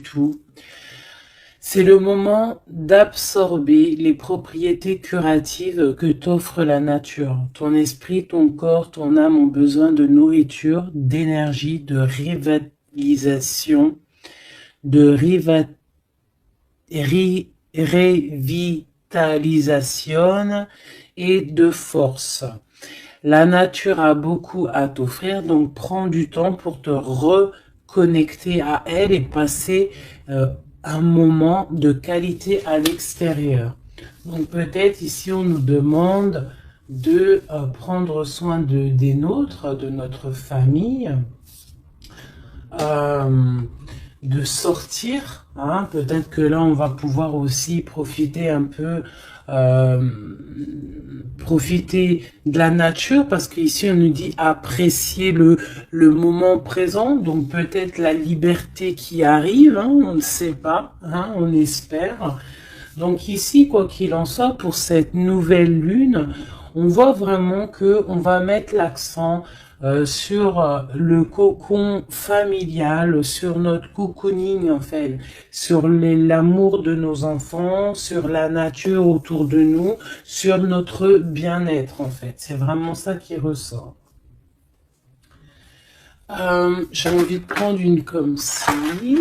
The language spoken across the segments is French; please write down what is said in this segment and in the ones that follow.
tout. C'est le moment d'absorber les propriétés curatives que t'offre la nature. Ton esprit, ton corps, ton âme ont besoin de nourriture, d'énergie, de revitalisation, de revitalisation et de force. La nature a beaucoup à t'offrir, donc prends du temps pour te reconnecter à elle et passer un moment de qualité à l'extérieur. Donc peut-être ici on nous demande de prendre soin des nôtres, de notre famille, euh, de sortir. Hein. Peut-être que là on va pouvoir aussi profiter un peu, euh, profiter de la nature, parce qu'ici on nous dit apprécier le moment présent, donc peut-être la liberté qui arrive, hein, on ne sait pas, hein, on espère. Donc ici, quoi qu'il en soit, pour cette nouvelle lune, on voit vraiment que on va mettre l'accent sur le cocon familial, sur notre cocooning en fait, sur l'amour de nos enfants, sur la nature autour de nous, sur notre bien-être en fait. C'est vraiment ça qui ressort. J'ai envie de prendre une comme ci.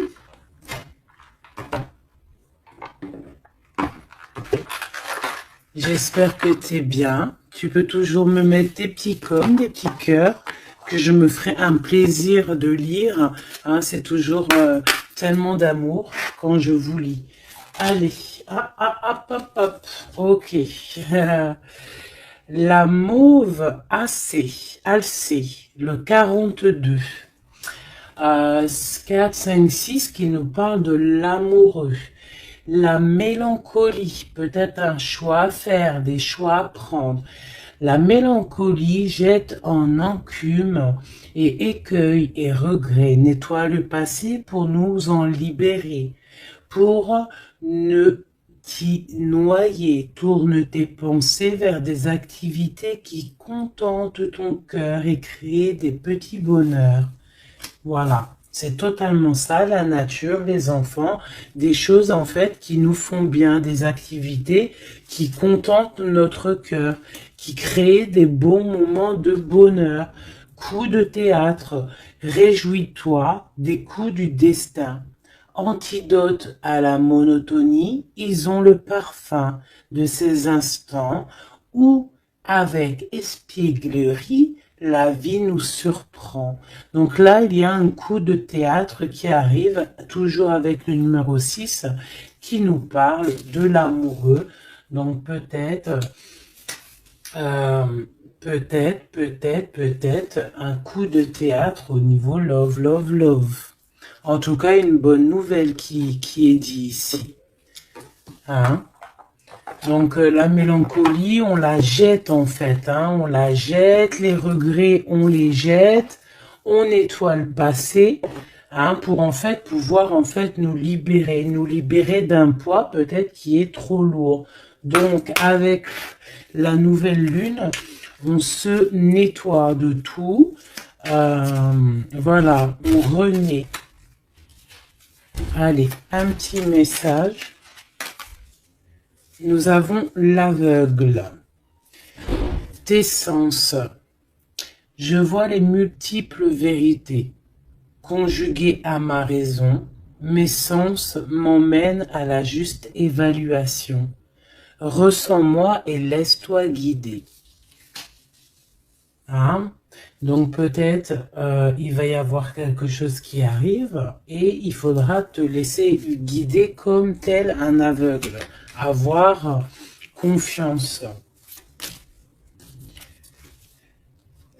J'espère que tu es bien. Tu peux toujours me mettre des petits coms, des petits cœurs, que je me ferai un plaisir de lire. Hein, c'est toujours tellement d'amour quand je vous lis. Allez, hop, hop, hop, hop. Ok. La mauve Alcée, le 42. 4, 5, 6 qui nous parle de l'amoureux. La mélancolie, peut-être un choix à faire, des choix à prendre. La mélancolie jette en encume et écueil et regret. Nettoie le passé pour nous en libérer. Pour ne t'y noyer, tourne tes pensées vers des activités qui contentent ton cœur et créent des petits bonheurs. Voilà. C'est totalement ça, la nature, les enfants, des choses en fait qui nous font bien, des activités qui contentent notre cœur, qui créent des bons moments de bonheur. Coups de théâtre, réjouis-toi des coups du destin. Antidote à la monotonie, ils ont le parfum de ces instants où, avec espièglerie, la vie nous surprend. Donc là, il y a un coup de théâtre qui arrive, toujours avec le numéro 6, qui nous parle de l'amoureux. Donc peut-être, peut-être un coup de théâtre au niveau love, love, love. En tout cas, une bonne nouvelle qui est dit ici. Hein? Donc la mélancolie, on la jette en fait, hein, on la jette, les regrets, on les jette, on nettoie le passé, hein, pour en fait pouvoir en fait nous libérer d'un poids peut-être qui est trop lourd. Donc avec la nouvelle lune, on se nettoie de tout, voilà, on renaît. Allez, un petit message. Nous avons l'aveugle. Tes sens. Je vois les multiples vérités. Conjuguées à ma raison, mes sens m'emmènent à la juste évaluation. Ressens-moi et laisse-toi guider. Hein? Donc peut-être il va y avoir quelque chose qui arrive et il faudra te laisser guider comme tel un aveugle. Avoir confiance.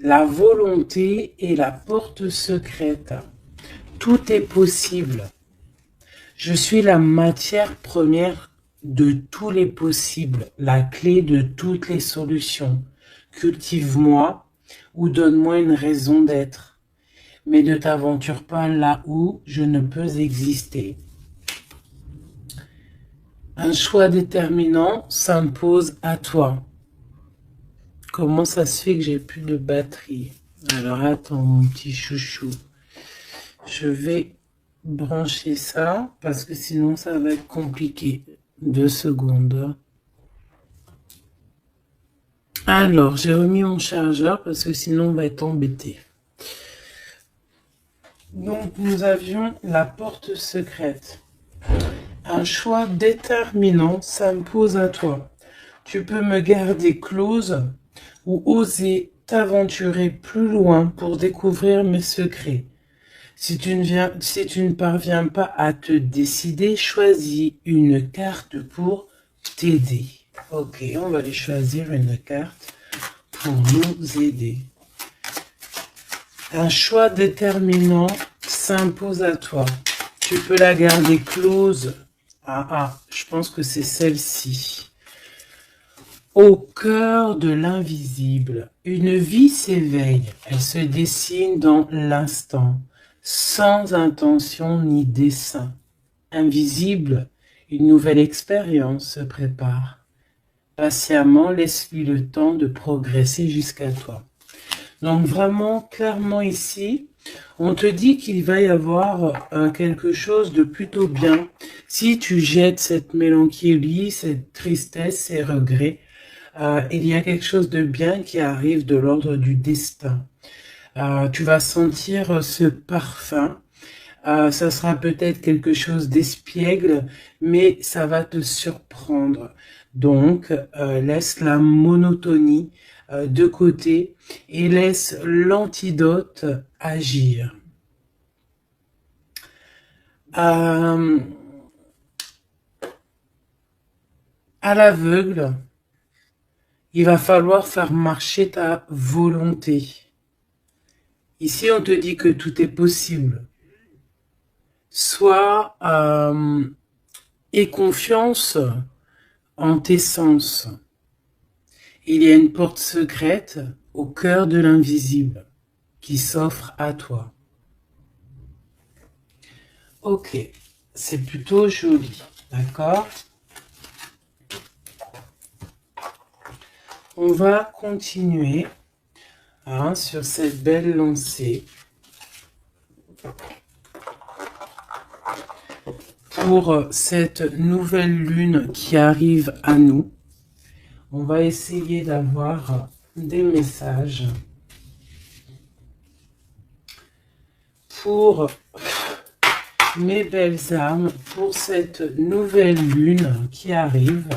La volonté est la porte secrète. Tout est possible. Je suis la matière première de tous les possibles, la clé de toutes les solutions. Cultive-moi ou donne-moi une raison d'être, mais ne t'aventure pas là où je ne peux exister. Un choix déterminant s'impose à toi. Comment ça se fait que j'ai plus de batterie? Alors attends mon petit chouchou. Je vais brancher ça parce que sinon ça va être compliqué. 2 secondes. Alors, j'ai remis mon chargeur parce que sinon on va être embêté. Donc, nous avions la porte secrète. Un choix déterminant s'impose à toi. Tu peux me garder close ou oser t'aventurer plus loin pour découvrir mes secrets. Si tu ne parviens pas à te décider, choisis une carte pour t'aider. Ok, on va aller choisir une carte pour nous aider. Un choix déterminant s'impose à toi. Tu peux la garder close. Je pense que c'est celle-ci. Au cœur de l'invisible, une vie s'éveille. Elle se dessine dans l'instant, sans intention ni dessein. Invisible, une nouvelle expérience se prépare. Patiemment, laisse-lui le temps de progresser jusqu'à toi. Donc vraiment, clairement ici, on te dit qu'il va y avoir quelque chose de plutôt bien. Si tu jettes cette mélancolie, cette tristesse, ces regrets, il y a quelque chose de bien qui arrive de l'ordre du destin. Tu vas sentir ce parfum. Ça sera peut-être quelque chose d'espiègle, mais ça va te surprendre. Donc, laisse la monotonie de côté et laisse l'antidote agir. À l'aveugle, il va falloir faire marcher ta volonté. Ici, on te dit que tout est possible. Sois aie confiance en tes sens. Il y a une porte secrète au cœur de l'invisible qui s'offre à toi. Ok, c'est plutôt joli, d'accord? On va continuer sur cette belle lancée pour cette nouvelle lune qui arrive à nous. On va essayer d'avoir des messages pour mes belles âmes, pour cette nouvelle lune qui arrive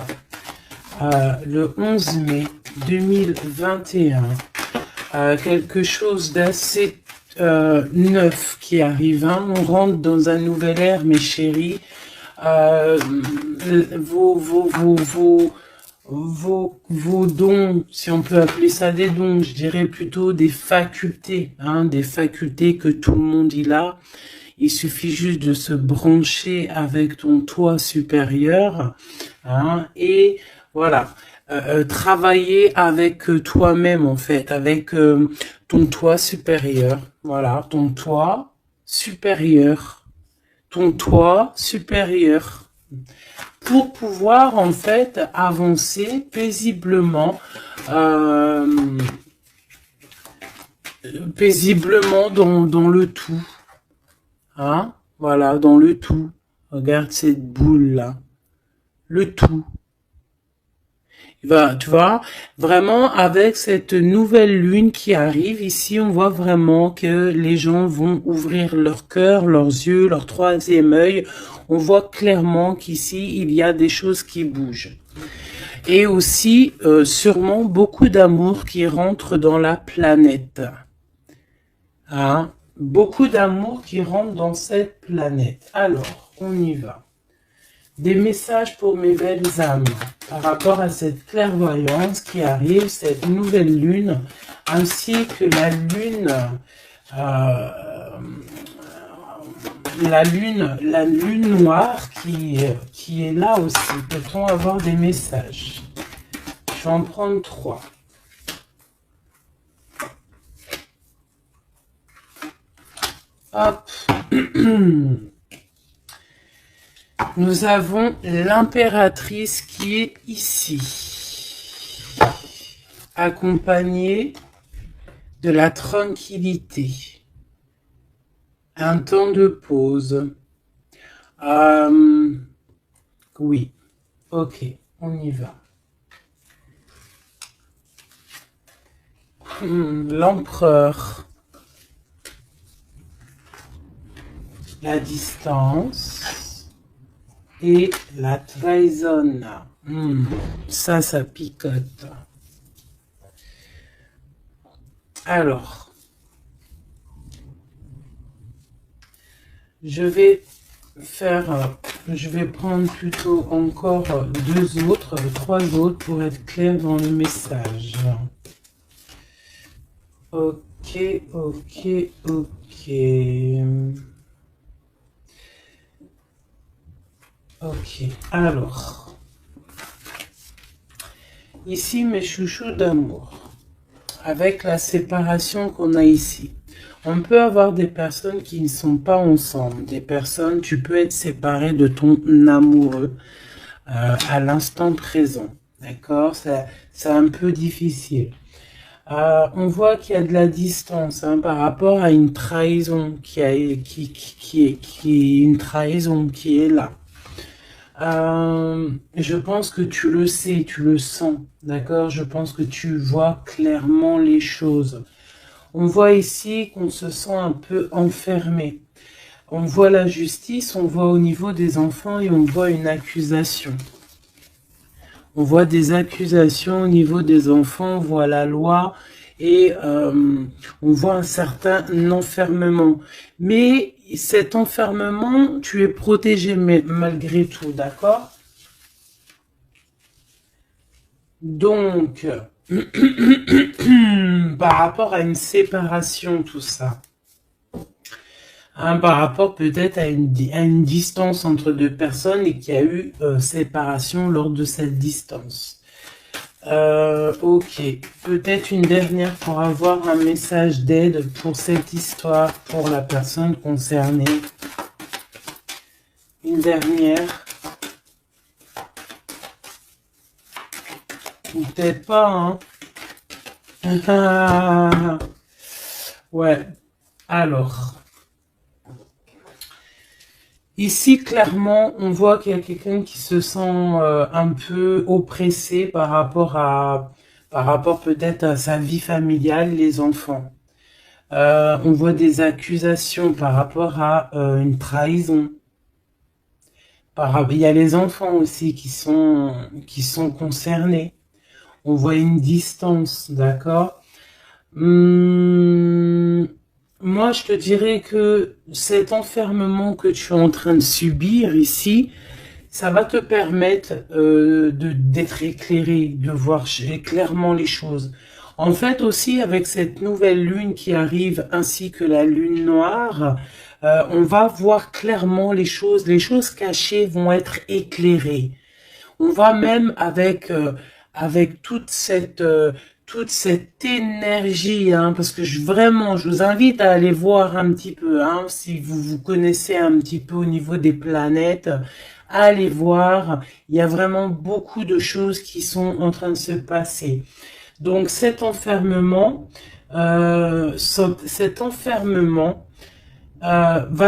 le 11 mai 2021. Quelque chose d'assez neuf qui arrive. On rentre dans un nouvel ère, mes chéris. Vos dons, si on peut appeler ça des dons, je dirais plutôt des facultés, des facultés que tout le monde y a. Il suffit juste de se brancher avec ton toi supérieur, et voilà, travailler avec toi-même en fait, avec ton toi supérieur, voilà, ton toi supérieur, pour pouvoir en fait avancer paisiblement, dans le tout. Voilà, dans le tout. Regarde cette boule là. Le tout. Tu vois, vraiment avec cette nouvelle lune qui arrive, ici on voit vraiment que les gens vont ouvrir leur cœur, leurs yeux, leur troisième œil. On voit clairement qu'ici il y a des choses qui bougent. Et aussi sûrement beaucoup d'amour qui rentre dans la planète. Beaucoup d'amour qui rentre dans cette planète. Alors, on y va. Des messages pour mes belles âmes par rapport à cette clairvoyance qui arrive, cette nouvelle lune, ainsi que la lune noire qui est là aussi. Peut-on avoir des messages? Je vais en prendre 3. Hop. Nous avons l'impératrice qui est ici, accompagnée de la tranquillité. Un temps de pause. Oui. Ok, on y va. L'empereur. La distance. Et la trahison. Ça picote. Alors, je vais prendre plutôt encore trois autres pour être clair dans le message. Ok. Ok, alors, ici mes chouchous d'amour, avec la séparation qu'on a ici, on peut avoir des personnes qui ne sont pas ensemble, des personnes, tu peux être séparé de ton amoureux à l'instant présent, d'accord? C'est un peu difficile. On voit qu'il y a de la distance par rapport à une trahison qui est une trahison qui est là. Je pense que tu le sais, tu le sens, d'accord? Je pense que tu vois clairement les choses. On voit ici qu'on se sent un peu enfermé. On voit la justice, on voit au niveau des enfants et on voit une accusation. On voit des accusations au niveau des enfants, on voit la loi et on voit un certain enfermement. Mais cet enfermement, tu es protégé malgré tout, d'accord? Donc, par rapport à une séparation, tout ça, par rapport peut-être à une distance entre deux personnes et qu'il y a eu séparation lors de cette distance. Ok, peut-être une dernière pour avoir un message d'aide pour cette histoire, pour la personne concernée. Une dernière. Peut-être pas, hein. Ouais, alors. Ici, clairement, on voit qu'il y a quelqu'un qui se sent un peu oppressé par rapport peut-être à sa vie familiale, les enfants. On voit des accusations par rapport à une trahison. Il y a les enfants aussi qui sont concernés. On voit une distance, d'accord? Moi, je te dirais que cet enfermement que tu es en train de subir ici, ça va te permettre d'être éclairé, de voir clairement les choses. En fait, aussi, avec cette nouvelle lune qui arrive, ainsi que la lune noire, on va voir clairement les choses cachées vont être éclairées. On va même avec toute cette énergie, parce que vraiment, je vous invite à aller voir un petit peu, si vous vous connaissez un petit peu au niveau des planètes, allez voir, il y a vraiment beaucoup de choses qui sont en train de se passer. Donc cet enfermement va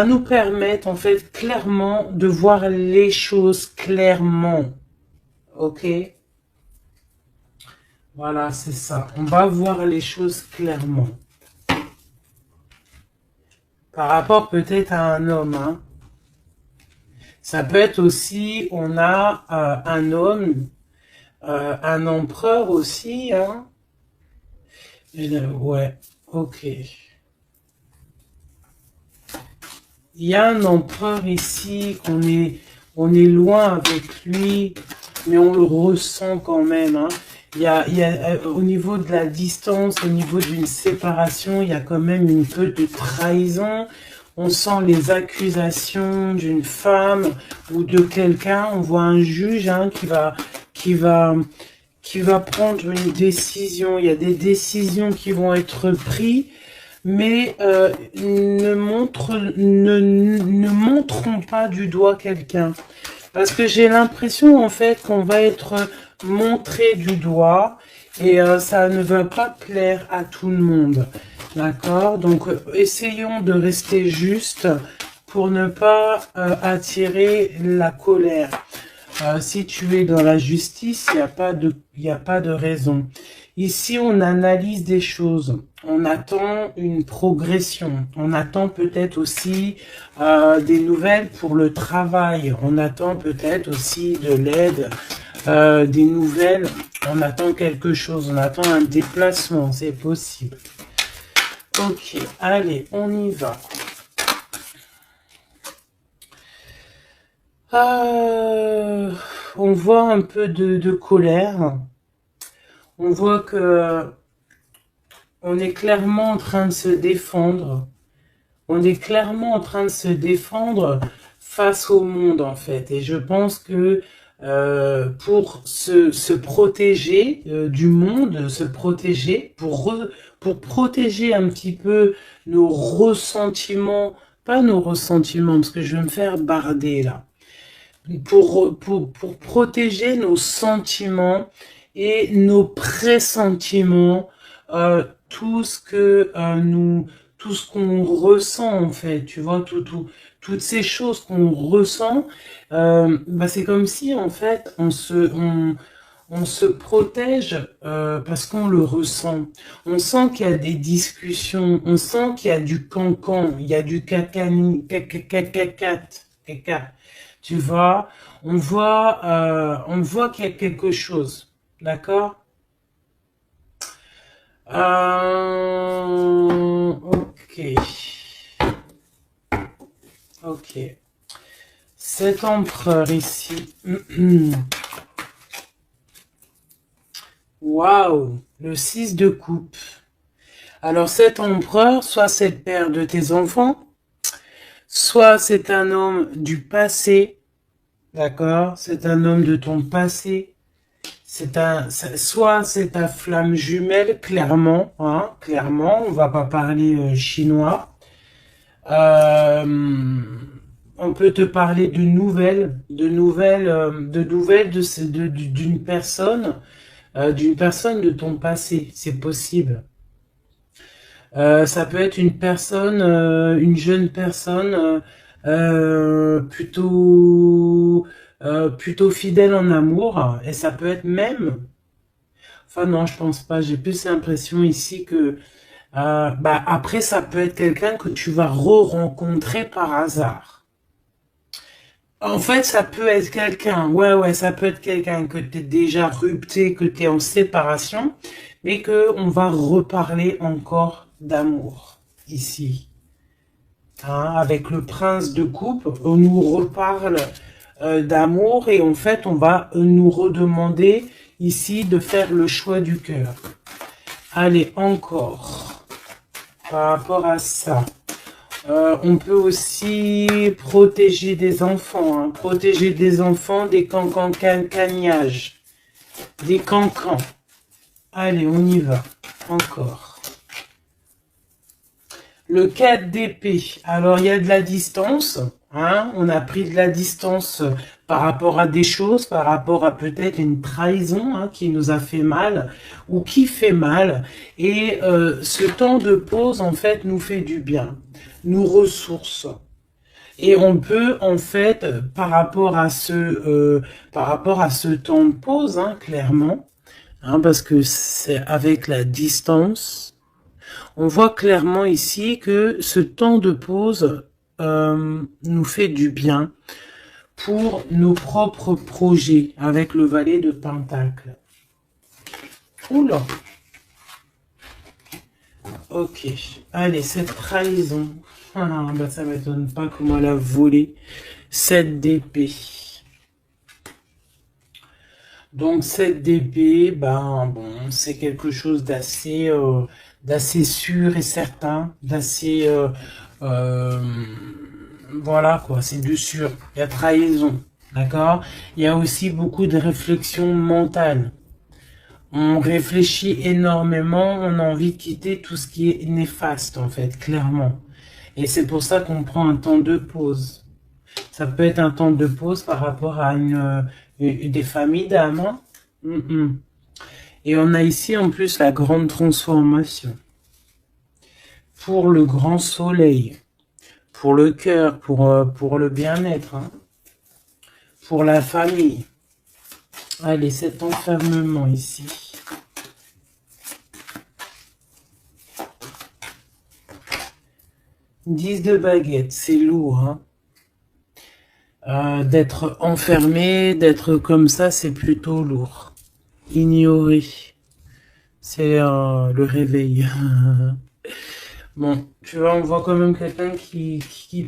nous permettre en fait clairement de voir les choses clairement. Ok? Voilà, c'est ça. On va voir les choses clairement. Par rapport peut-être à un homme. Ça peut être aussi, on a un homme, un empereur aussi. Ouais, ok. Il y a un empereur ici, on est loin avec lui, mais on le ressent quand même. Il y a au niveau de la distance, au niveau d'une séparation, il y a quand même une peu de trahison. On sent les accusations d'une femme ou de quelqu'un. On voit un juge qui va prendre une décision. Il y a des décisions qui vont être prises, mais ne montrons pas du doigt quelqu'un. Parce que j'ai l'impression en fait qu'on va être montré du doigt et ça ne va pas plaire à tout le monde. D'accord? Donc, essayons de rester juste pour ne pas attirer la colère. Si tu es dans la justice, il n'y a pas de raison. Ici, on analyse des choses. On attend une progression. On attend peut-être aussi des nouvelles pour le travail. On attend peut-être aussi de l'aide, des nouvelles. On attend quelque chose. On attend un déplacement. C'est possible. Ok, allez, on y va. On voit un peu de colère. On voit que on est clairement en train de se défendre. On est clairement en train de se défendre face au monde, en fait. Et je pense que pour se protéger du monde, se protéger, pour protéger un petit peu nos ressentiments, pas nos ressentiments, parce que je vais me faire barder là, pour protéger nos sentiments et nos pressentiments, tout ce que tout ce qu'on ressent en fait, tu vois, toutes ces choses qu'on ressent, bah c'est comme si en fait on se protège parce qu'on le ressent. On sent qu'il y a des discussions, on sent qu'il y a du cancan, il y a du cacani, caca. Tu vois, on voit qu'il y a quelque chose, d'accord? Ok, ok. Cet empereur ici, waouh, le 6 de coupe. Alors cet empereur, soit c'est le père de tes enfants, soit c'est un homme du passé, d'accord? C'est un homme de ton passé. Soit c'est ta flamme jumelle, clairement, hein, clairement, on va pas parler chinois. Euh, on peut te parler de nouvelles, d'une personne de ton passé, c'est possible. Ça peut être une personne, une jeune personne plutôt fidèle en amour, et ça peut être même, enfin non, je pense pas, j'ai plus l'impression ici que, bah après ça peut être quelqu'un que tu vas re-rencontrer par hasard. En fait, ça peut être quelqu'un, ouais, ça peut être quelqu'un que tu es déjà rupté, que tu es en séparation, mais que on va reparler encore d'amour ici. Hein, avec le prince de coupe, on nous reparle d'amour et en fait, on va nous redemander ici de faire le choix du cœur. Allez, encore, par rapport à ça. On peut aussi protéger des enfants, hein, protéger des enfants des cancans-cagnages, des cancans. Allez, on y va, encore. Le 4 d'épée, alors il y a de la distance, hein, on a pris de la distance par rapport à des choses, par rapport à peut-être une trahison hein, qui nous a fait mal, ou qui fait mal, et ce temps de pause en fait nous fait du bien, nous ressource. Et on peut en fait, par rapport à ce temps de pause, hein, clairement, hein, parce que c'est avec la distance, on voit clairement ici que ce temps de pause nous fait du bien pour nos propres projets avec le valet de Pentacle. Oula. Ok. Allez, cette trahison. Ah, bah ça m'étonne pas comment elle a volé. 7 d'épée. Donc cette d'épée, ben bon, c'est quelque chose d'assez sûr et certain, d'assez voilà quoi, c'est du sûr. Il y a trahison, d'accord? Il y a aussi beaucoup de réflexion mentale. On réfléchit énormément, on a envie de quitter tout ce qui est néfaste en fait, clairement. Et c'est pour ça qu'on prend un temps de pause. Ça peut être un temps de pause par rapport à des familles d'âmes. Hein. Et on a ici en plus la grande transformation. pour le grand soleil, pour le cœur, pour le bien-être, hein, pour la famille. Allez, cet enfermement ici. Dix de baguette, c'est lourd, hein. D'être enfermé, d'être comme ça, c'est plutôt lourd. Ignorer, c'est le réveil. Bon, tu vois, on voit quand même quelqu'un qui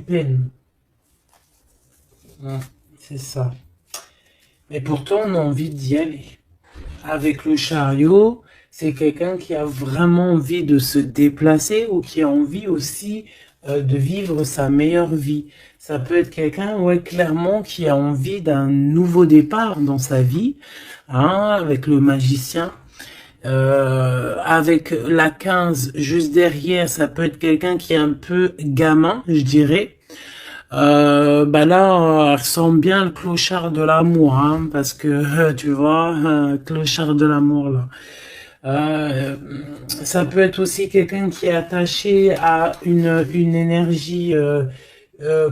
peine. Ouais, c'est ça. Mais pourtant, on a envie d'y aller. Avec le chariot, c'est quelqu'un qui a vraiment envie de se déplacer ou qui a envie aussi de vivre sa meilleure vie. Ça peut être quelqu'un, ouais, clairement, qui a envie d'un nouveau départ dans sa vie, hein, avec le magicien. Avec la 15 juste derrière, ça peut être quelqu'un qui est un peu gamin, je dirais. Bah là, elle ressemble bien le clochard de l'amour, hein, parce que tu vois, clochard de l'amour là. Ça peut être aussi quelqu'un qui est attaché à une énergie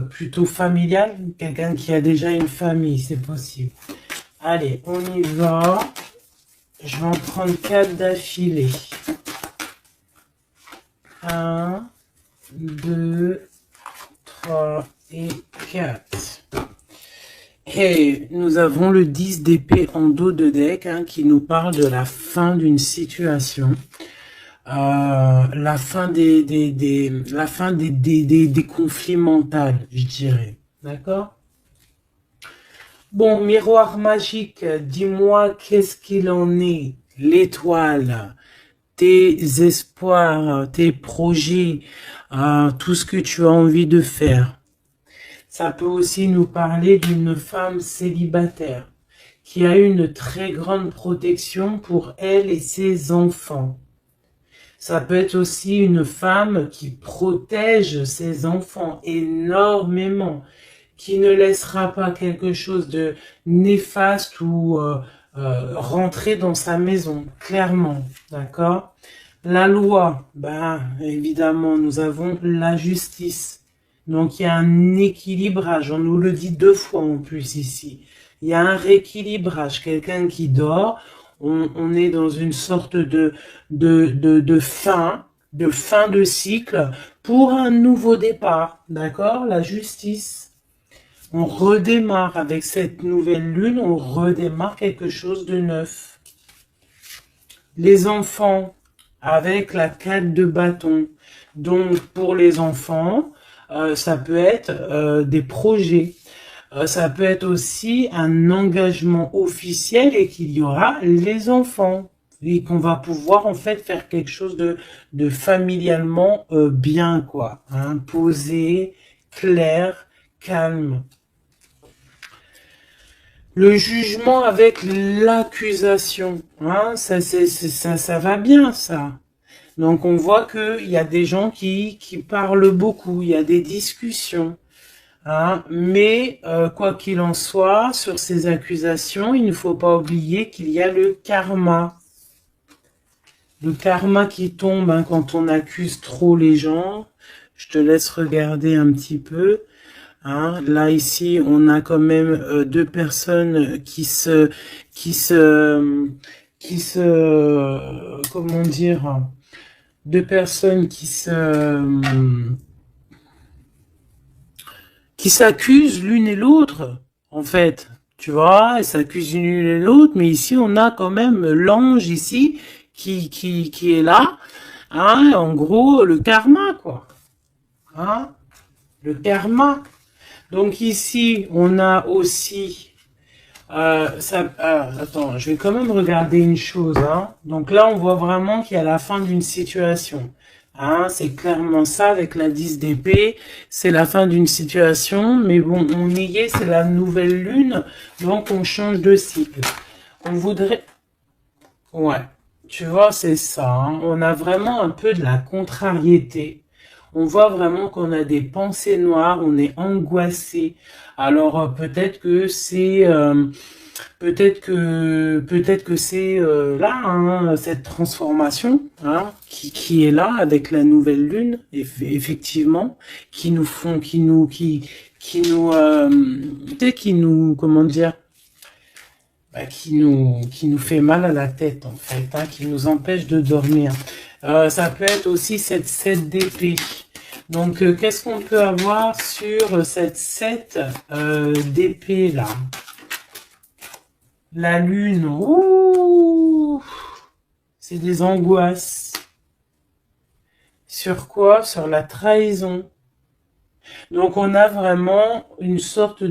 plutôt familiale, quelqu'un qui a déjà une famille, c'est possible. Allez, on y va. Je vais en prendre 4 d'affilée. 1, 2, 3 et 4. Et nous avons le 10 d'épée en dos de deck, hein, qui nous parle de la fin d'une situation. La fin des conflits mentaux, je dirais. D'accord? Bon, miroir magique, dis-moi qu'est-ce qu'il en est, l'étoile, tes espoirs, tes projets, tout ce que tu as envie de faire. Ça peut aussi nous parler d'une femme célibataire qui a une très grande protection pour elle et ses enfants. Ça peut être aussi une femme qui protège ses enfants énormément, qui ne laissera pas quelque chose de néfaste ou rentrer dans sa maison, clairement, d'accord? La loi, ben évidemment, nous avons la justice. Donc il y a un équilibrage, on nous le dit 2 fois en plus ici. Il y a un rééquilibrage, quelqu'un qui dort, on est dans une sorte de fin de cycle pour un nouveau départ, d'accord? La justice. On redémarre avec cette nouvelle lune, on redémarre quelque chose de neuf. Les enfants, avec la 4 de bâton. Donc pour les enfants, ça peut être des projets. Ça peut être aussi un engagement officiel et qu'il y aura les enfants. Et qu'on va pouvoir en fait faire quelque chose de familialement bien, quoi. Hein, posé, clair, calme. Le jugement avec l'accusation, hein, ça va bien, ça. Donc on voit qu'il y a des gens qui parlent beaucoup, il y a des discussions. Hein, mais quoi qu'il en soit, sur ces accusations, il ne faut pas oublier qu'il y a le karma. Le karma qui tombe, hein, quand on accuse trop les gens. Je te laisse regarder un petit peu. Hein, là ici, on a quand même 2 personnes comment dire, 2 personnes qui s'accusent l'une et l'autre, en fait. Tu vois, elles s'accusent l'une et l'autre, mais ici, on a quand même l'ange ici qui est là. Hein, en gros, le karma, quoi. Hein, le karma. Donc ici, on a aussi... attends, je vais quand même regarder une chose. Hein. Donc là, on voit vraiment qu'il y a la fin d'une situation. Hein, c'est clairement ça avec la 10 d'épée. C'est la fin d'une situation. Mais bon, on y est, c'est la nouvelle lune. Donc on change de cycle. On voudrait... Ouais, tu vois, c'est ça. Hein. On a vraiment un peu de la contrariété. On voit vraiment qu'on a des pensées noires, on est angoissé. Alors peut-être que c'est peut-être que c'est là, hein, cette transformation, hein, qui est là avec la nouvelle lune, effectivement, qui nous font, peut-être qui nous, comment dire, bah, qui nous fait mal à la tête en fait, hein, qui nous empêche de dormir. Ça peut être aussi cette 7 d'épée. Donc, qu'est-ce qu'on peut avoir sur cette 7 d'épée là? La lune, ouh, c'est des angoisses. Sur quoi? Sur la trahison. Donc, on a vraiment une sorte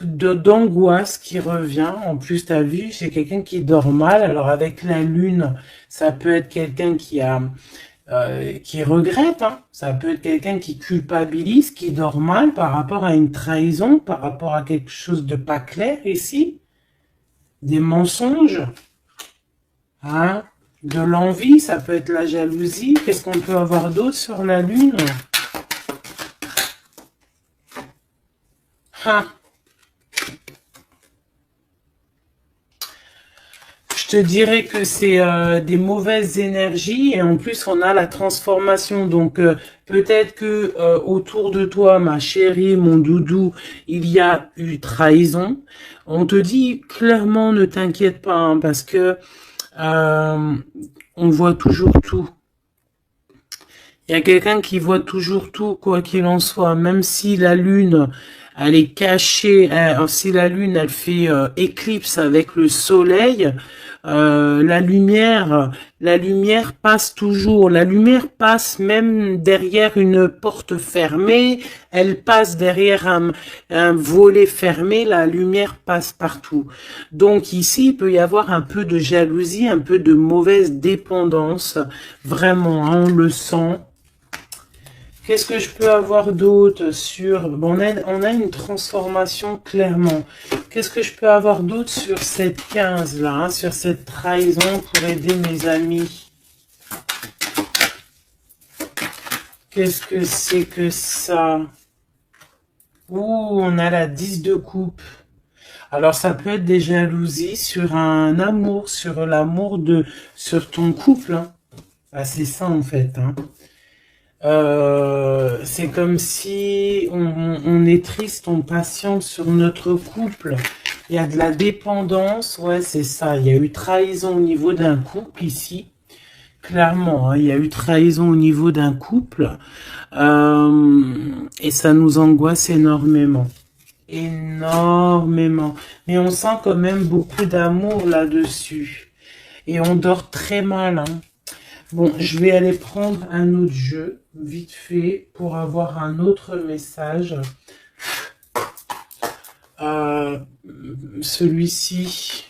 d'angoisse qui revient. En plus, t'as vu, c'est quelqu'un qui dort mal. Alors, avec la lune, ça peut être quelqu'un qui regrette, hein. Ça peut être quelqu'un qui culpabilise, qui dort mal par rapport à une trahison, par rapport à quelque chose de pas clair ici. Des mensonges, hein, de l'envie, ça peut être la jalousie. Qu'est-ce qu'on peut avoir d'autre sur la lune? Ah. Je te dirais que c'est des mauvaises énergies et en plus on a la transformation. Donc peut-être que autour de toi, ma chérie, mon doudou, il y a eu trahison. On te dit clairement ne t'inquiète pas, hein, parce que on voit toujours tout. Il y a quelqu'un qui voit toujours tout, quoi qu'il en soit, même si la lune, elle est cachée, si la lune, elle fait éclipse avec le soleil, la lumière passe toujours. La lumière passe même derrière une porte fermée, elle passe derrière un volet fermé, la lumière passe partout. Donc ici, il peut y avoir un peu de jalousie, un peu de mauvaise dépendance, vraiment, hein, on le sent. Qu'est-ce que je peux avoir d'autre sur... Bon, on a une transformation clairement. Qu'est-ce que je peux avoir d'autre sur cette 15 là, hein, sur cette trahison pour aider mes amis? Qu'est-ce que c'est que ça? Ouh, on a la 10 de coupe. Alors ça peut être des jalousies sur un amour, sur ton couple, hein. Ah, c'est ça en fait, hein. C'est comme si on est triste, on patiente sur notre couple. Il y a de la dépendance, ouais, c'est ça. Il y a eu trahison au niveau d'un couple ici. Clairement, hein, il y a eu trahison au niveau d'un couple. Et ça nous angoisse énormément. Énormément. Mais on sent quand même beaucoup d'amour là-dessus. Et on dort très mal, hein. Bon, je vais aller prendre un autre jeu, vite fait, pour avoir un autre message. Celui-ci.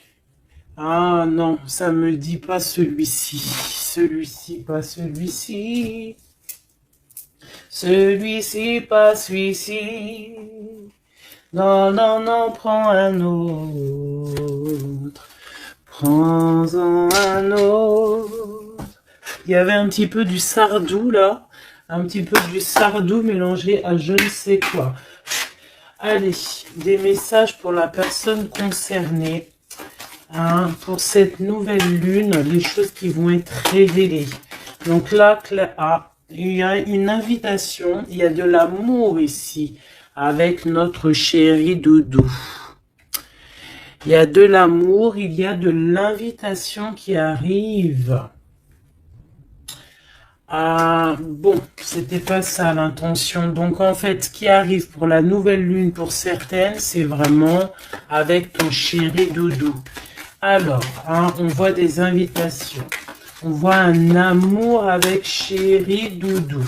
Ah non, ça me dit pas celui-ci. Celui-ci, pas celui-ci. Celui-ci, pas celui-ci. Non, non, non, prends un autre. Prends-en un autre. Il y avait un petit peu du Sardou là, un petit peu du Sardou mélangé à je ne sais quoi. Allez, des messages pour la personne concernée, hein, pour cette nouvelle lune, les choses qui vont être révélées. Donc là, il y a une invitation, il y a de l'amour ici, avec notre chéri doudou. Il y a de l'amour, il y a de l'invitation qui arrive. Ah, bon, c'était pas ça l'intention. Donc en fait, ce qui arrive pour la nouvelle lune pour certaines, c'est vraiment avec ton chéri doudou. Alors, hein, on voit des invitations. On voit un amour avec chéri doudou.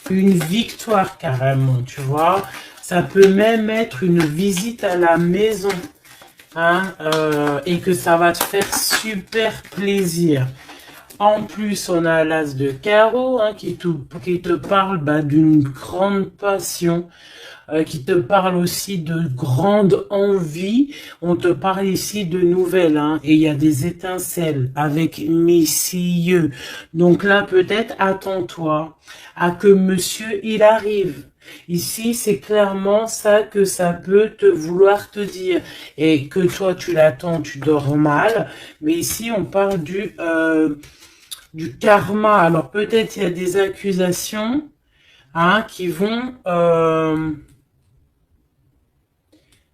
Une victoire carrément, tu vois. Ça peut même être une visite à la maison. Hein, et que ça va te faire super plaisir. En plus, on a l'as de carreau, hein, qui te parle d'une grande passion, qui te parle aussi de grande envie. On te parle ici de nouvelles, hein, et il y a des étincelles avec messieurs. Donc là, peut-être, attends-toi à que monsieur, il arrive. Ici, c'est clairement ça que ça peut te vouloir te dire. Et que toi, tu l'attends, tu dors mal. Mais ici, on parle du karma. Alors, peut-être il y a des accusations hein, qui vont...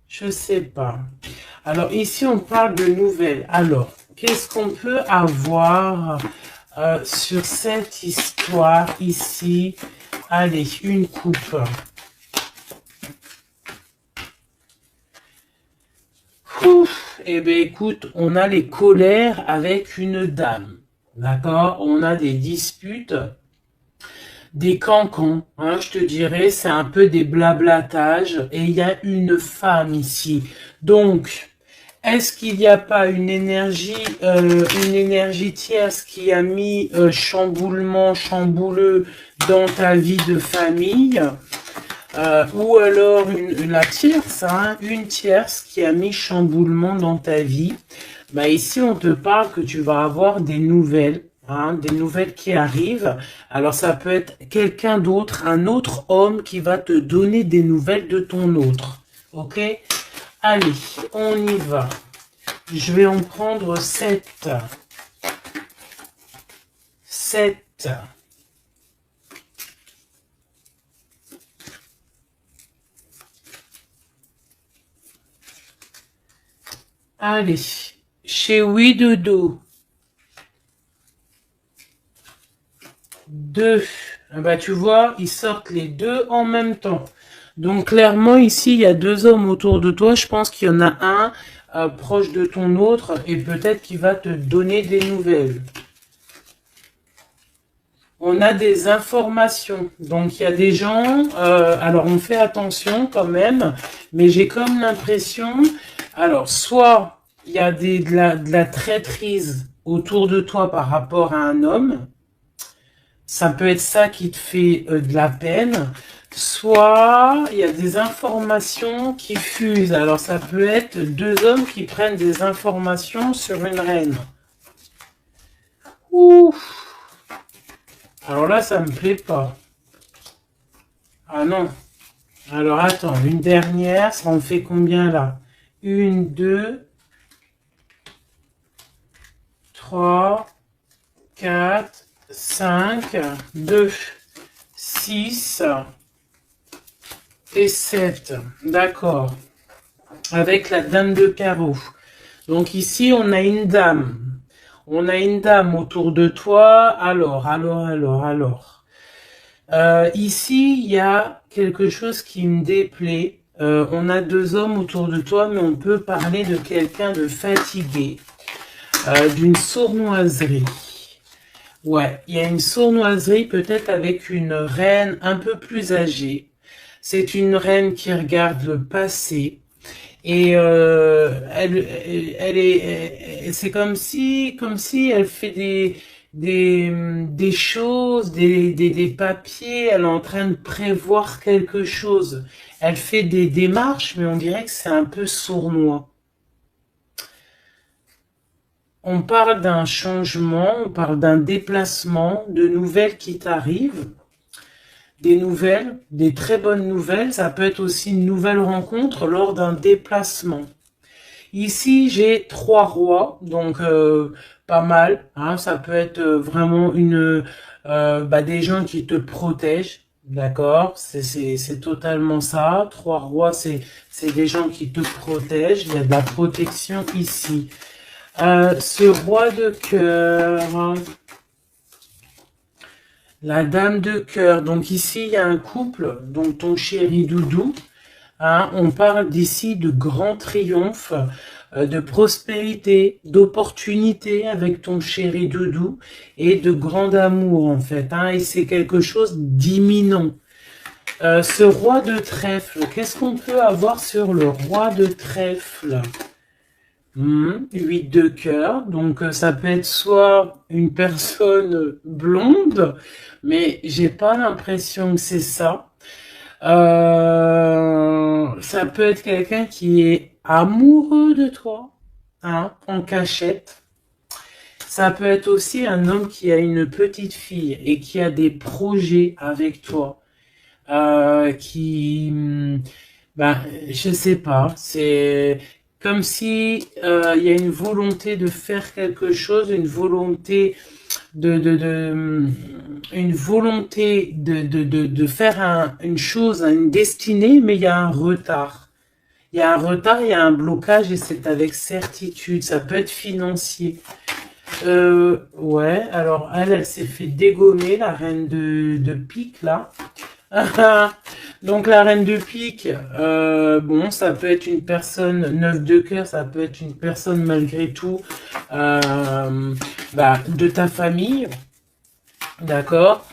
je sais pas. Alors, ici, on parle de nouvelles. Alors, qu'est-ce qu'on peut avoir sur cette histoire ici? Allez, une coupe. Ouf, eh bien, écoute, on a les colères avec une dame. D'accord? On a des disputes, des cancans. Hein, je te dirais, c'est un peu des blablatages. Et il y a une femme ici. Donc, est-ce qu'il n'y a pas une énergie tierce qui a mis chamboulement, chambouleux dans ta vie de famille ou alors la tierce, hein, une tierce qui a mis chamboulement dans ta vie. Bah ici, on te parle que tu vas avoir des nouvelles, hein, des nouvelles qui arrivent. Alors, ça peut être quelqu'un d'autre, un autre homme qui va te donner des nouvelles de ton autre. Ok? Allez, on y va. Je vais en prendre 7. 7. Allez, chez Oui Dodo. 2. Bah, tu vois, ils sortent les deux en même temps. Donc, clairement, ici, il y a deux hommes autour de toi. Je pense qu'il y en a un proche de ton autre et peut-être qu'il va te donner des nouvelles. On a des informations. Donc, il y a des gens... alors, on fait attention quand même. Mais j'ai comme l'impression... Alors, soit il y a de la traîtrise autour de toi par rapport à un homme. Ça peut être ça qui te fait de la peine. Soit il y a des informations qui fusent. Alors, ça peut être deux hommes qui prennent des informations sur une reine. Ouf. Alors là, ça me plaît pas. Ah non. Alors attends, une dernière, ça en fait combien là? 1, 2, 3, 4, 5, 2, 6 et 7. D'accord. Avec la dame de carreau. Donc ici, on a une dame. On a une dame autour de toi. Alors. Ici, il y a quelque chose qui me déplaît. On a deux hommes autour de toi, mais on peut parler de quelqu'un de fatigué, d'une sournoiserie. Ouais, il y a une sournoiserie peut-être avec une reine un peu plus âgée. C'est une reine qui regarde le passé. Et c'est comme si elle fait des choses, des papiers. Elle est en train de prévoir quelque chose. Elle fait des démarches, mais on dirait que c'est un peu sournois. On parle d'un changement, on parle d'un déplacement, de nouvelles qui t'arrivent. Des nouvelles, des très bonnes nouvelles. Ça peut être aussi une nouvelle rencontre lors d'un déplacement. Ici, j'ai 3 rois, donc pas mal. Hein, ça peut être vraiment des gens qui te protègent. D'accord, c'est totalement ça. 3 rois, c'est des gens qui te protègent. Il y a de la protection ici. Ce roi de cœur, la dame de cœur. Donc ici, il y a un couple, donc ton chéri doudou. Hein, on parle d'ici de grand triomphe, de prospérité, d'opportunité avec ton chéri doudou et de grand amour en fait. Hein, et c'est quelque chose d'imminent. Ce roi de trèfle, qu'est-ce qu'on peut avoir sur le roi de trèfle? 8 de cœur, donc ça peut être soit une personne blonde, mais j'ai pas l'impression que c'est ça. Ça peut être quelqu'un qui est amoureux de toi, hein, en cachette. Ça peut être aussi un homme qui a une petite fille et qui a des projets avec toi. Ben, je sais pas, c'est comme si il y a une volonté de faire quelque chose, une volonté une volonté de faire une chose, une destinée, mais il y a un retard. Il y a un retard, il y a un blocage et c'est avec certitude. Ça peut être financier. Ouais, alors elle s'est fait dégommer, la reine de pique, là. Donc la reine de pique, bon, ça peut être une personne, 9 de cœur, ça peut être une personne malgré tout de ta famille, d'accord.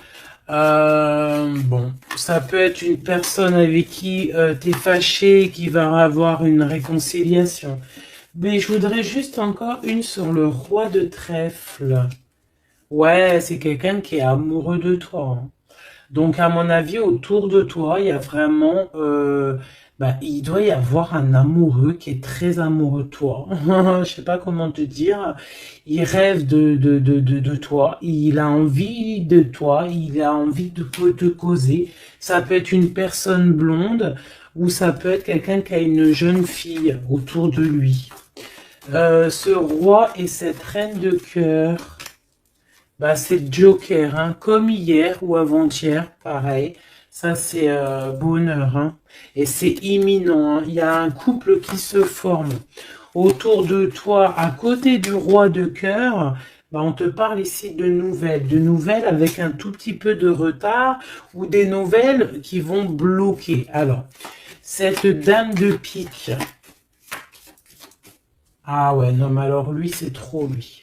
Bon, ça peut être une personne avec qui t'es fâché, qui va avoir une réconciliation. Mais je voudrais juste encore une sur le roi de trèfle. Ouais, c'est quelqu'un qui est amoureux de toi, hein. Donc, à mon avis, autour de toi, il y a vraiment, il doit y avoir un amoureux qui est très amoureux de toi. Je sais pas comment te dire. Il rêve de toi. Il a envie de toi. Il a envie de te causer. Ça peut être une personne blonde ou ça peut être quelqu'un qui a une jeune fille autour de lui. Ce roi et cette reine de cœur. Bah, c'est Joker, hein, comme hier ou avant-hier, pareil. Ça, c'est bonheur, hein. Et c'est imminent, hein. Il y a un couple qui se forme autour de toi, à côté du roi de cœur. Bah, on te parle ici de nouvelles avec un tout petit peu de retard ou des nouvelles qui vont bloquer. Alors, cette dame de pique. Ah ouais, non, mais alors lui, c'est trop lui.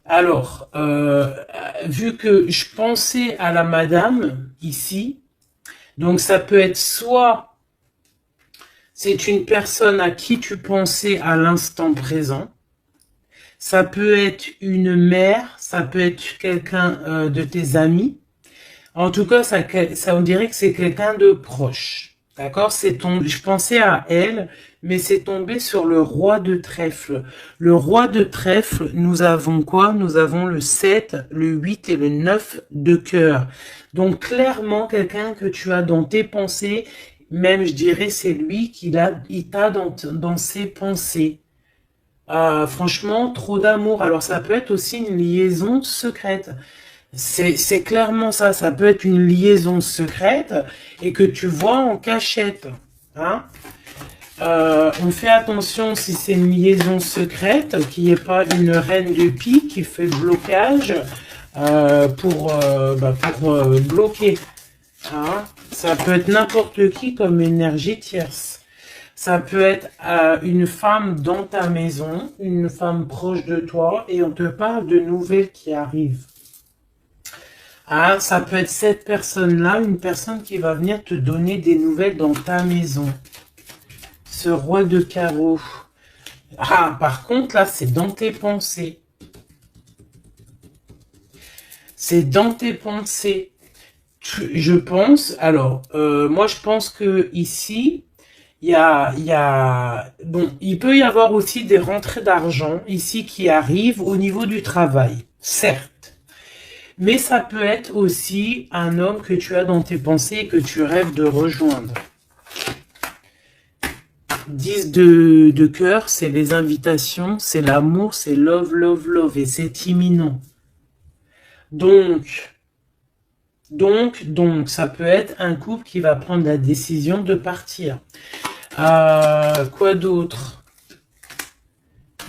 Alors, vu que je pensais à la madame ici, donc ça peut être soit c'est une personne à qui tu pensais à l'instant présent, ça peut être une mère, ça peut être quelqu'un de tes amis. En tout cas, ça on dirait que c'est quelqu'un de proche. D'accord? Je pensais à elle, mais c'est tombé sur le roi de trèfle. Le roi de trèfle, nous avons quoi? Nous avons le 7, le 8 et le 9 de cœur. Donc, clairement, quelqu'un que tu as dans tes pensées, même, je dirais, c'est lui il t'a dans ses pensées. Franchement, trop d'amour. Alors, ça peut être aussi une liaison secrète. C'est clairement ça, ça peut être une liaison secrète et que tu vois en cachette, hein. On fait attention si c'est une liaison secrète, qu'il n'y ait pas une reine de pique qui fait blocage pour bloquer, hein. Ça peut être n'importe qui comme énergie tierce. Ça peut être une femme dans ta maison, une femme proche de toi et on te parle de nouvelles qui arrivent. Ah, ça peut être cette personne-là, une personne qui va venir te donner des nouvelles dans ta maison. Ce roi de carreau. Ah, par contre, là, c'est dans tes pensées. C'est dans tes pensées. Je pense, alors, moi, je pense que ici, bon, il peut y avoir aussi des rentrées d'argent ici qui arrivent au niveau du travail, certes. Mais ça peut être aussi un homme que tu as dans tes pensées et que tu rêves de rejoindre. 10 de cœur, c'est les invitations, c'est l'amour, c'est love, love, love, et c'est imminent. Donc, ça peut être un couple qui va prendre la décision de partir. Quoi d'autre?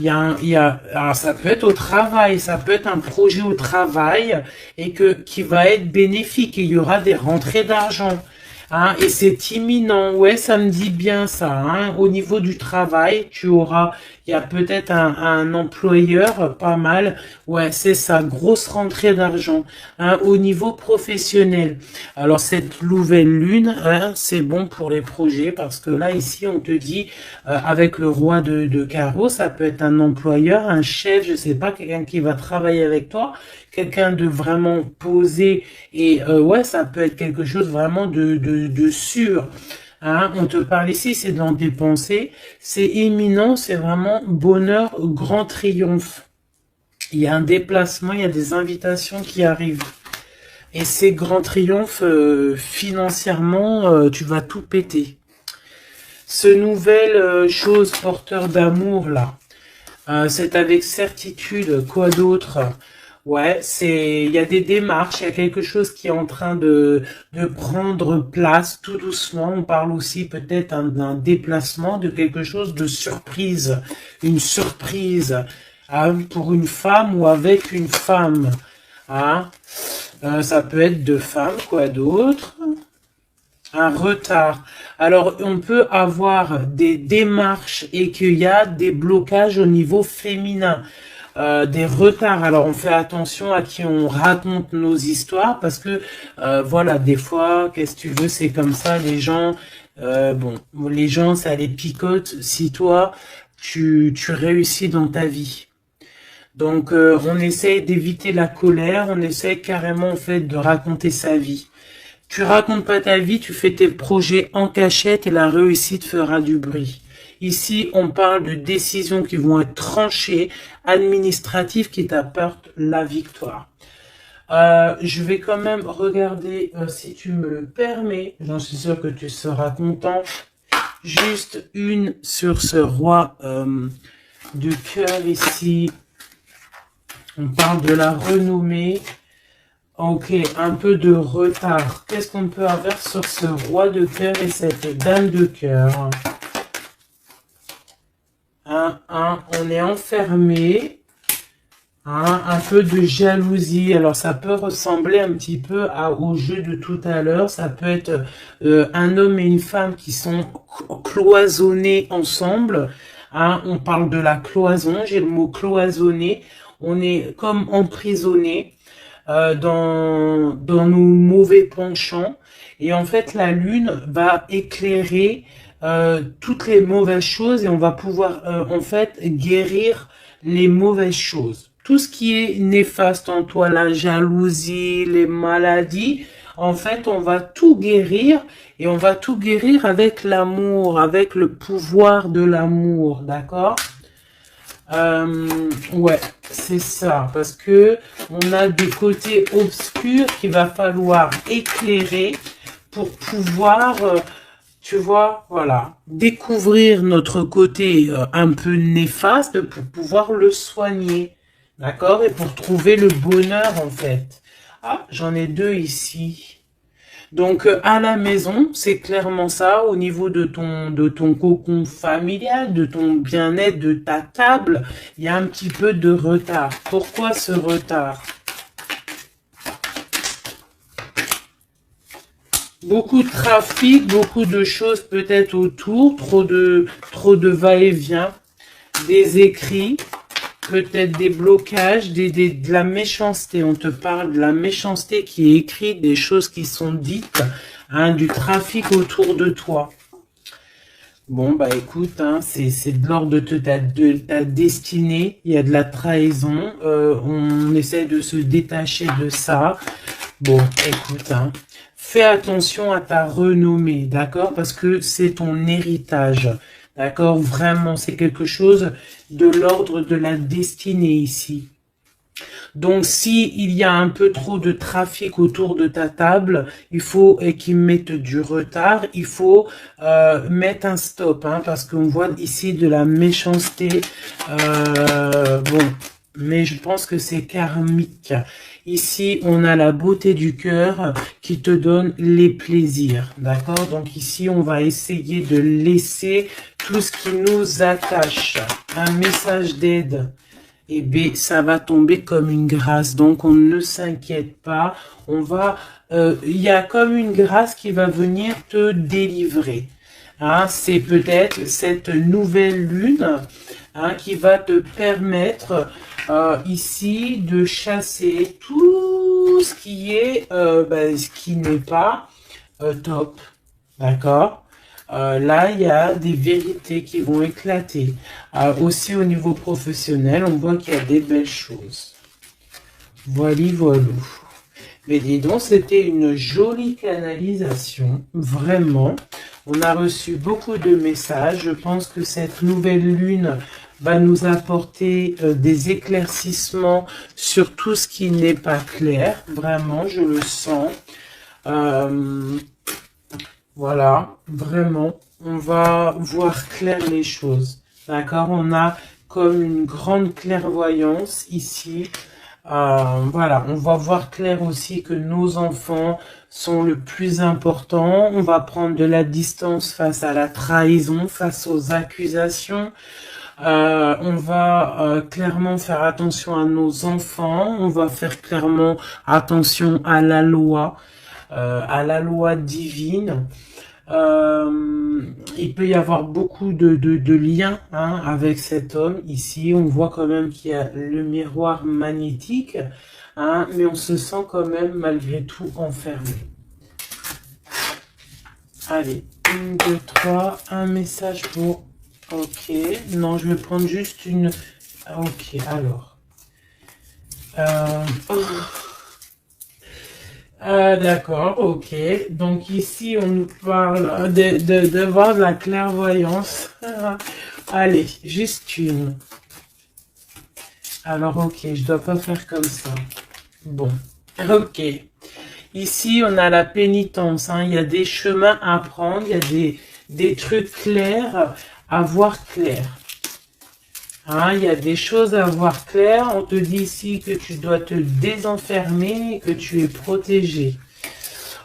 Alors ça peut être au travail, ça peut être un projet au travail et qui va être bénéfique et il y aura des rentrées d'argent. Hein, et c'est imminent, ouais, ça me dit bien ça. Hein. Au niveau du travail, il y a peut-être un employeur, pas mal. Ouais, c'est ça, grosse rentrée d'argent. Hein, au niveau professionnel. Alors cette nouvelle lune, hein, c'est bon pour les projets parce que là ici on te dit avec le roi de carreau, ça peut être un employeur, un chef, je sais pas, quelqu'un qui va travailler avec toi. Quelqu'un de vraiment posé et ouais, ça peut être quelque chose vraiment de sûr. Hein, on te parle ici, c'est dans tes pensées, c'est imminent, c'est vraiment bonheur, grand triomphe. Il y a un déplacement, il y a des invitations qui arrivent. Et ces grands triomphes, financièrement, tu vas tout péter. Ce nouvel chose porteur d'amour là, c'est avec certitude. Quoi d'autre? Ouais, il y a des démarches, il y a quelque chose qui est en train de prendre place tout doucement. On parle aussi peut-être d'un déplacement, de quelque chose de surprise, une surprise pour une femme ou avec une femme. Hein. Ça peut être deux femmes, quoi d'autre? Un retard. Alors, on peut avoir des démarches et qu'il y a des blocages au niveau féminin. Des retards. Alors, on fait attention à qui on raconte nos histoires parce que, voilà, des fois, qu'est-ce que tu veux, c'est comme ça, les gens, bon, les gens, ça les picote si toi, tu réussis dans ta vie. Donc, on essaie d'éviter la colère, on essaie carrément, en fait, de raconter sa vie. Tu racontes pas ta vie, tu fais tes projets en cachette et la réussite fera du bruit. Ici, on parle de décisions qui vont être tranchées, administratives qui t'apportent la victoire. Je vais quand même regarder, si tu me le permets, j'en suis sûr que tu seras content, juste une sur ce roi de cœur ici. On parle de la renommée. Ok, un peu de retard. Qu'est-ce qu'on peut avoir sur ce roi de cœur et cette dame de cœur? On est enfermé. Un peu de jalousie. Alors, ça peut ressembler un petit peu au jeu de tout à l'heure. Ça peut être un homme et une femme qui sont cloisonnés ensemble. On parle de la cloison. J'ai le mot cloisonné. On est comme emprisonné. Dans nos mauvais penchants. Et en fait, la lune va éclairer toutes les mauvaises choses et on va pouvoir en fait guérir les mauvaises choses. Tout ce qui est néfaste en toi, la jalousie, les maladies, en fait, on va tout guérir et on va tout guérir avec l'amour, avec le pouvoir de l'amour, d'accord? Ouais, c'est ça, parce que on a des côtés obscurs qu'il va falloir éclairer pour pouvoir, tu vois, voilà, découvrir notre côté un peu néfaste pour pouvoir le soigner, d'accord? Et pour trouver le bonheur, en fait. Ah, j'en ai deux ici. Donc à la maison, c'est clairement ça, au niveau de ton cocon familial, de ton bien-être, de ta table, il y a un petit peu de retard. Pourquoi ce retard? Beaucoup de trafic, beaucoup de choses peut-être autour, trop de va-et-vient, des écrits, peut-être des blocages, de la méchanceté. On te parle de la méchanceté qui est écrite, des choses qui sont dites, du trafic autour de toi. Bon, bah écoute, c'est de l'ordre de ta destinée. Il y a de la trahison. On essaie de se détacher de ça. Bon, écoute, fais attention à ta renommée, d'accord? Parce que c'est ton héritage. D'accord? Vraiment, c'est quelque chose de l'ordre de la destinée ici. Donc, si il y a un peu trop de trafic autour de ta table, il faut qu'ils mettent du retard. Il faut mettre un stop, parce qu'on voit ici de la méchanceté. Bon, mais je pense que c'est karmique. Ici, on a la beauté du cœur qui te donne les plaisirs, d'accord? Donc ici, on va essayer de laisser tout ce qui nous attache. Un message d'aide. Et bien, ça va tomber comme une grâce. Donc, on ne s'inquiète pas. Il y a comme une grâce qui va venir te délivrer. C'est peut-être cette nouvelle lune qui va te permettre ici de chasser tout ce qui est, ce qui n'est pas top, d'accord? Là, il y a des vérités qui vont éclater. Aussi au niveau professionnel, on voit qu'il y a des belles choses. Voilà. Mais dis donc, c'était une jolie canalisation, vraiment. On a reçu beaucoup de messages. Je pense que cette nouvelle lune va nous apporter des éclaircissements sur tout ce qui n'est pas clair. Vraiment, je le sens. Voilà, vraiment, on va voir clair les choses. D'accord, on a comme une grande clairvoyance ici. Voilà, on va voir clair aussi que nos enfants sont le plus important. On va prendre de la distance face à la trahison, face aux accusations. On va clairement faire attention à nos enfants. On va faire clairement attention à la loi divine. Il peut y avoir beaucoup de liens avec cet homme. Ici, on voit quand même qu'il y a le miroir magnétique, mais on se sent quand même malgré tout enfermé. Allez, 1, 2, 3, un message pour... Ok, non, je vais prendre juste une... Ok, alors... Oh. D'accord, ok. Donc ici, on nous parle de voir de la clairvoyance. Allez, juste une. Alors, ok, je dois pas faire comme ça. Bon, ok. Ici, on a la pénitence. Il y a des chemins à prendre, il y a des trucs clairs à voir clair. Il y a des choses à voir clair. On te dit ici que tu dois te désenfermer, que tu es protégé.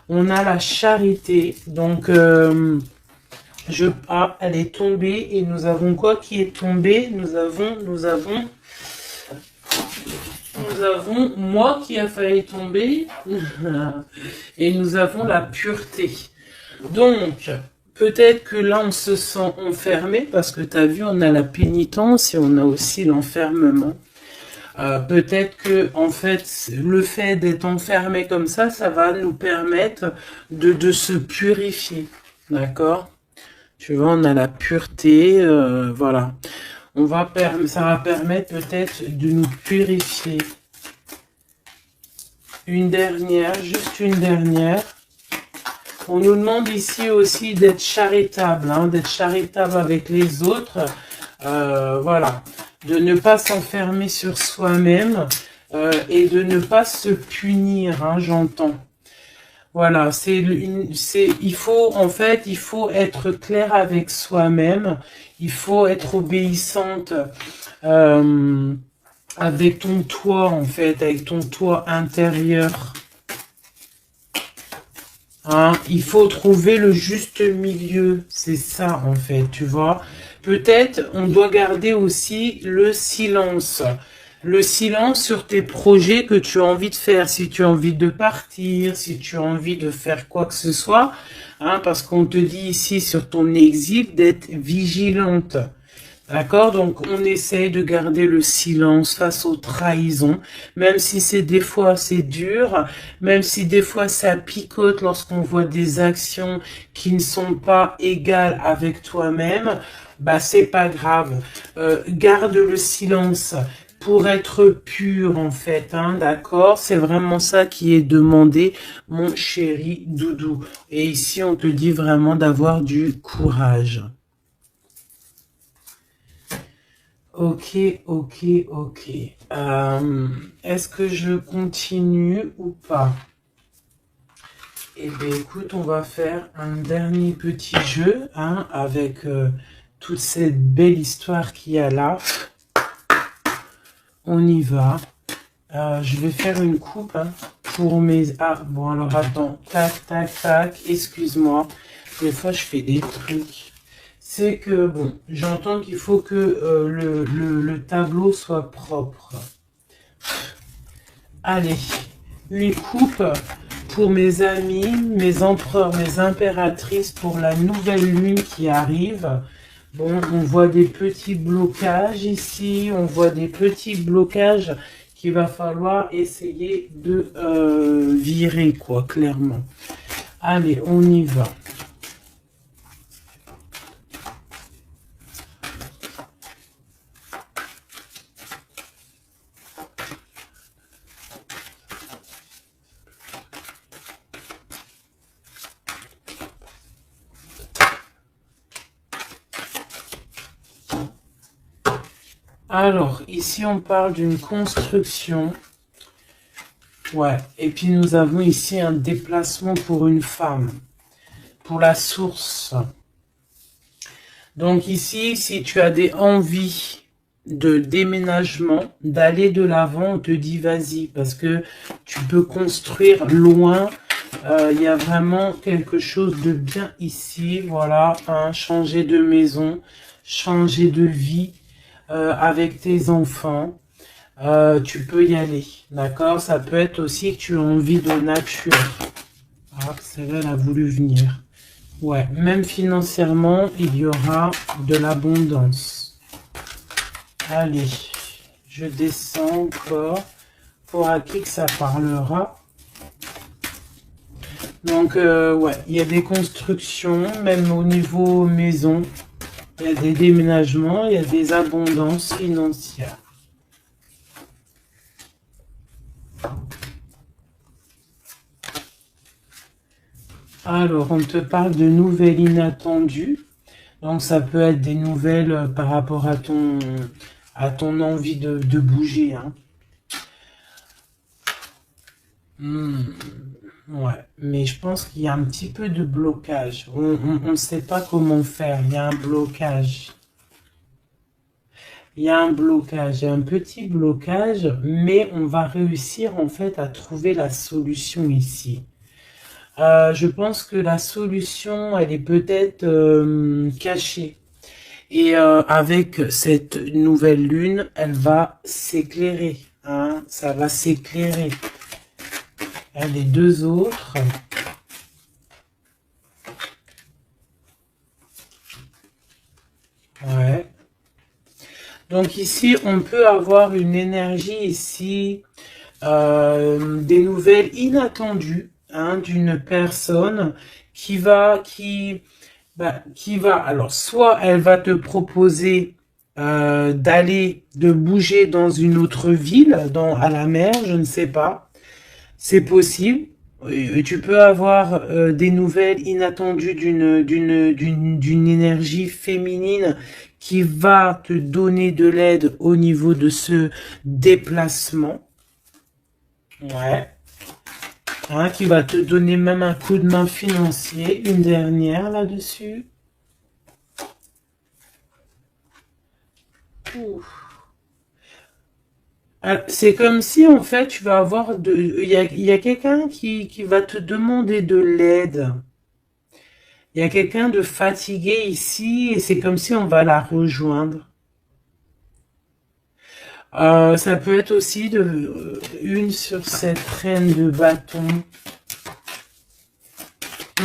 On a la charité. Donc, elle est tombée. Et nous avons quoi qui est tombé? Nous avons moi qui a failli tomber. Et nous avons la pureté. Donc, peut-être que là, on se sent enfermé parce que tu as vu, on a la pénitence et on a aussi l'enfermement. Peut-être que, en fait, le fait d'être enfermé comme ça va nous permettre de se purifier. D'accord? Tu vois, on a la pureté, voilà. Ça va permettre peut-être de nous purifier. Une dernière, juste une dernière. On nous demande ici aussi d'être charitable, d'être charitable avec les autres. Voilà, de ne pas s'enfermer sur soi-même et de ne pas se punir, j'entends. Voilà, il faut être clair avec soi-même. Il faut être obéissante avec ton toi, en fait, avec ton toi intérieur. Il faut trouver le juste milieu, c'est ça en fait, tu vois. Peut-être on doit garder aussi le silence sur tes projets que tu as envie de faire, si tu as envie de partir, si tu as envie de faire quoi que ce soit, parce qu'on te dit ici sur ton exil d'être vigilante. D'accord? Donc, on essaye de garder le silence face aux trahisons, même si des fois c'est dur, même si des fois ça picote lorsqu'on voit des actions qui ne sont pas égales avec toi-même, c'est pas grave. Garde le silence pour être pur en fait, d'accord? C'est vraiment ça qui est demandé, mon chéri doudou. Et ici, on te dit vraiment d'avoir du courage. Ok. Est-ce que je continue ou pas? Eh bien, écoute, on va faire un dernier petit jeu, avec toute cette belle histoire qu'il y a là. On y va. Je vais faire une coupe pour mes... Ah, bon, alors attends. Tac. Excuse-moi. Des fois, je fais des trucs. C'est que, bon, j'entends qu'il faut que le tableau soit propre. Allez, une coupe pour mes amis, mes empereurs, mes impératrices, pour la nouvelle lune qui arrive. Bon, on voit des petits blocages ici, on voit des petits blocages qu'il va falloir essayer de virer, quoi, clairement. Allez, on y va. Alors, ici, on parle d'une construction. Ouais. Et puis, nous avons ici un déplacement pour une femme. Pour la source. Donc ici, si tu as des envies de déménagement, d'aller de l'avant, on te dit vas-y. Parce que tu peux construire loin. Il y a vraiment quelque chose de bien ici. Voilà. Hein, changer de maison. Changer de vie avec tes enfants. Tu peux y aller, d'accord? Ça peut être aussi que tu as envie de nature. Ah, celle-là, elle a voulu venir. Ouais, même financièrement, il y aura de l'abondance. Allez, je descends encore. Pour à qui que ça parlera. Donc, ouais, il y a des constructions, même au niveau maison. Il y a des déménagements, il y a des abondances financières. Alors, on te parle de nouvelles inattendues. Donc, ça peut être des nouvelles par rapport à ton envie de bouger. Hein. Ouais, mais je pense qu'il y a un petit peu de blocage. On ne sait pas comment faire. Il y a un blocage. Il y a un blocage, il y a un petit blocage, mais on va réussir en fait à trouver la solution ici. Je pense que la solution, elle est peut-être cachée. Et avec cette nouvelle lune, elle va s'éclairer. Hein, ça va s'éclairer. Les deux autres. Ouais. Donc ici, on peut avoir une énergie ici, des nouvelles inattendues. Hein, d'une personne qui va, alors soit elle va te proposer de bouger dans une autre ville, à la mer, je ne sais pas, c'est possible. Et tu peux avoir des nouvelles inattendues d'une énergie féminine qui va te donner de l'aide au niveau de ce déplacement. Ouais. Hein, qui va te donner même un coup de main financier. Une dernière là-dessus. C'est comme si en fait tu vas avoir il y a quelqu'un qui va te demander de l'aide. Il y a quelqu'un de fatigué ici et c'est comme si on va la rejoindre. Ça peut être aussi une sur cette reine de bâton.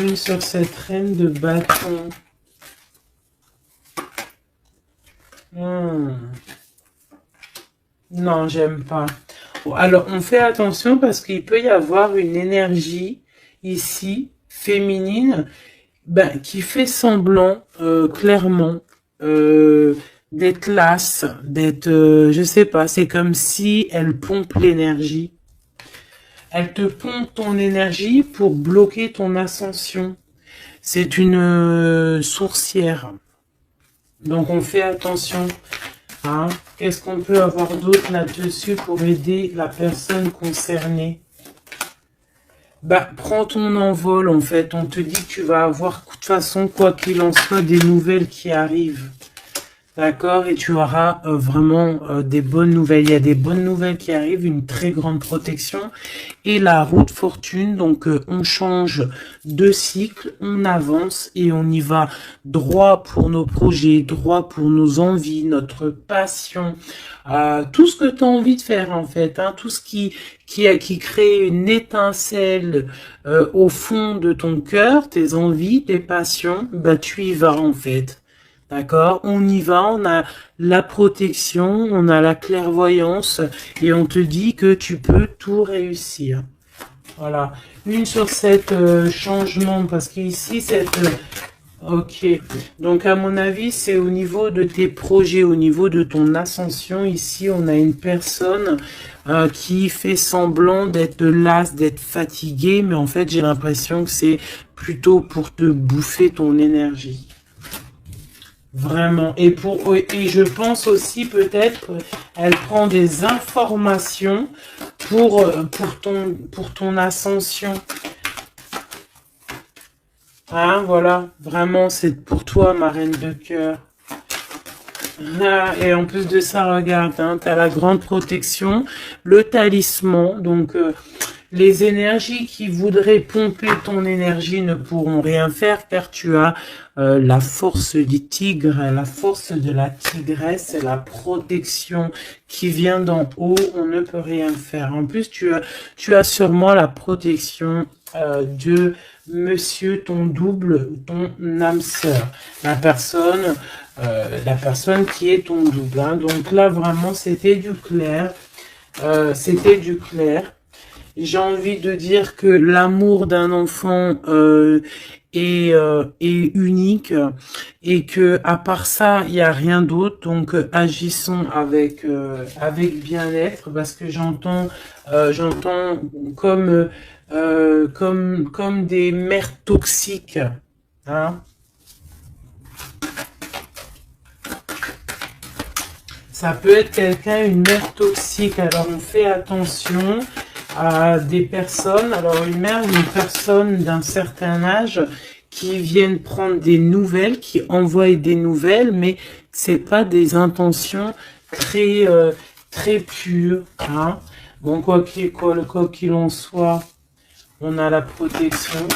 Une sur cette reine de bâton. Non, j'aime pas. Alors, on fait attention parce qu'il peut y avoir une énergie ici, féminine, qui fait semblant, clairement, d'être lasse, d'être, je sais pas, c'est comme si elle pompe l'énergie. Elle te pompe ton énergie pour bloquer ton ascension. C'est une sourcière. Donc on fait attention. Hein. Qu'est-ce qu'on peut avoir d'autre là-dessus pour aider la personne concernée? Prends ton envol en fait. On te dit que tu vas avoir de toute façon, quoi qu'il en soit, des nouvelles qui arrivent. D'accord? Et tu auras vraiment des bonnes nouvelles. Il y a des bonnes nouvelles qui arrivent, une très grande protection. Et la route fortune, donc on change de cycle, on avance et on y va droit pour nos projets, droit pour nos envies, notre passion, tout ce que tu as envie de faire en fait, hein, tout ce qui crée une étincelle au fond de ton cœur, tes envies, tes passions, tu y vas en fait. D'accord? On y va, on a la protection, on a la clairvoyance et on te dit que tu peux tout réussir. Voilà. Une sur cette changement parce qu'ici, ok. Donc, à mon avis, c'est au niveau de tes projets, au niveau de ton ascension. Ici, on a une personne qui fait semblant d'être lasse, d'être fatiguée, mais en fait, j'ai l'impression que c'est plutôt pour te bouffer ton énergie. Vraiment. Et je pense aussi peut-être, elle prend des informations pour ton ascension. Hein, voilà. Vraiment, c'est pour toi, ma reine de cœur. Ah, et en plus de ça, regarde, hein, tu as la grande protection, le talisman, donc les énergies qui voudraient pomper ton énergie ne pourront rien faire car tu as la force du tigre, la force de la tigresse, et la protection qui vient d'en haut, on ne peut rien faire. En plus, tu as sûrement la protection de monsieur, ton double, ton âme sœur, la personne qui est ton double. Hein. Donc là, vraiment, c'était du clair. C'était du clair. J'ai envie de dire que l'amour d'un enfant est unique et que à part ça, il n'y a rien d'autre. Donc agissons avec bien-être parce que j'entends comme des mères toxiques. Hein. Ça peut être quelqu'un, une mère toxique. Alors on fait attention à des personnes, alors une personne d'un certain âge qui viennent prendre des nouvelles, qui envoient des nouvelles, mais c'est pas des intentions très pures. Hein. Bon, quoi qu'il en soit, on a la protection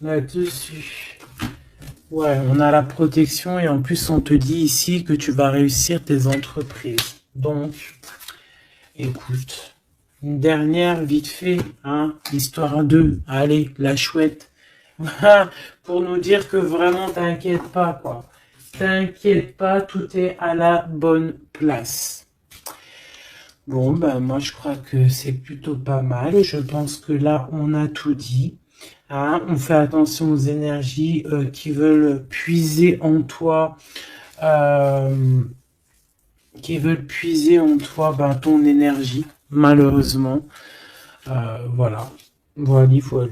là-dessus. Ouais, on a la protection et en plus on te dit ici que tu vas réussir tes entreprises. Donc, écoute. Une dernière, vite fait, hein, histoire de, allez, la chouette, pour nous dire que vraiment, t'inquiète pas, quoi. T'inquiète pas, tout est à la bonne place. Bon, ben, moi, je crois que c'est plutôt pas mal. Je pense que là, on a tout dit. Hein, on fait attention aux énergies qui veulent puiser en toi, ben, ton énergie, malheureusement. Voilà. Voilà, voilà.